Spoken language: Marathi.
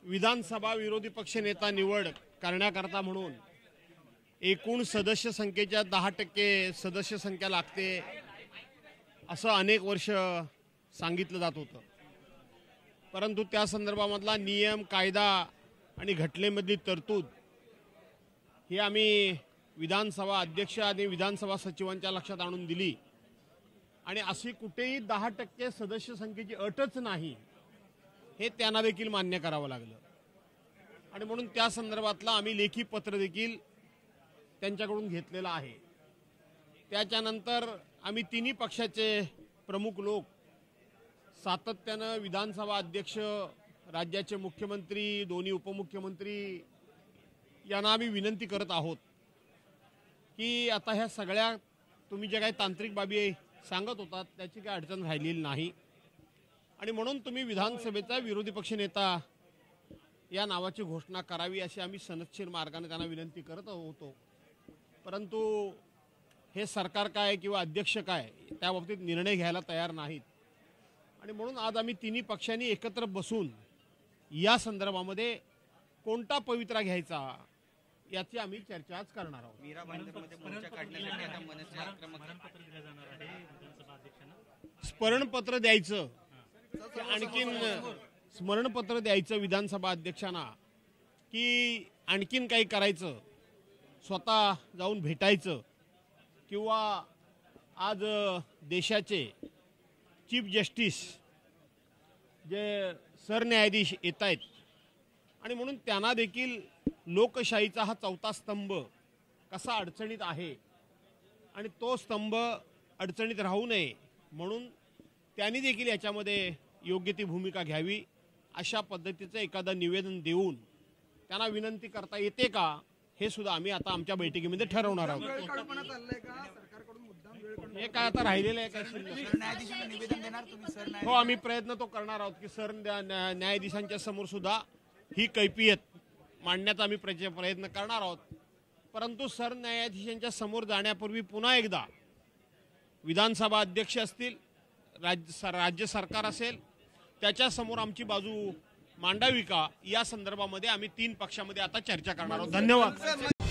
विधानसभा विरोधी पक्षनेता निवड करण्याकरता म्हणून एकूण सदस्य संख्येच्या 10% सदस्य संख्या लागते असं अनेक वर्ष सांगितलं जात होतं। परंतु त्या संदर्भामधला नियम कायदा आणि घटनेमधली तरतूद ही आम्ही विधानसभा अध्यक्ष आणि विधानसभा सचिवांच्या लक्षात आणून दिली आणि अशी कुठेही 10% सदस्य संख्येची अटच नाही हे त्यांना देखील मान्य करावं लागलं आणि म्हणून त्या संदर्भातला आम्ही लेखी पत्र देखील त्यांच्याकडून घेतलेलं आहे। त्याच्यानंतर आम्ही तिन्ही पक्षाचे प्रमुख लोक सातत्यानं विधानसभा अध्यक्ष, राज्याचे मुख्यमंत्री, दोन्ही उपमुख्यमंत्री यांना आम्ही विनंती करत आहोत की आता ह्या सगळ्या तुम्ही जे काही तांत्रिक बाबी सांगत होतात त्याची काही अडचण राहिलेली नाही आणि म्हणून तुम्ही विधानसभेचा विरोधी पक्षनेता या नावाची घोषणा करावी अशी आम्ही सनदशीर मार्गाने त्यांना विनंती करत होतो। परंतु हे सरकार काय किंवा अध्यक्ष काय त्या बाबतीत निर्णय घ्यायला तयार नाहीत आणि म्हणून आज आम्ही तिन्ही पक्षांनी एकत्र बसून या संदर्भामध्ये कोणता पवित्रा घ्यायचा याची आम्ही चर्चा आज करणार आहोत। स्मरणपत्र द्यायचं, आणखीन स्मरणपत्र द्यायचं विधानसभा अध्यक्षांना की आणखीन काही करायचं, स्वतः जाऊन भेटायचं किंवा आज देशाचे चीफ जस्टिस जे सरन्यायाधीश येत आहेत आणि म्हणून त्यांना देखील लोकशाहीचा हा चौथा स्तंभ कसा अडचणीत आहे आणि तो स्तंभ अडचणीत राहू नये म्हणून त्यांनी देखील याच्यामध्ये योग्य ती भूमिका घ्यावी अशा पद्धतीचं एखादं निवेदन देऊन त्यांना विनंती करता येते का हे सुद्धा आम्ही आता आमच्या बैठकीमध्ये ठरवणार आहोत। हे काय आता राहिलेलं आहे काय? हो, आम्ही प्रयत्न तो करणार आहोत की न्यायाधीशांच्या समोर सुद्धा ही कैफियत मांडण्याचा आम्ही प्रयत्न करणार आहोत। परंतु सरन्यायाधीशांच्या समोर जाण्यापूर्वी पुन्हा एकदा विधानसभा अध्यक्ष असतील, राज्य सरकार असेल त्याच्या समोर आमची बाजू मांडावी का या संदर्भामध्ये आम्ही तीन पक्षामध्ये आता चर्चा करणार आहोत। धन्यवाद।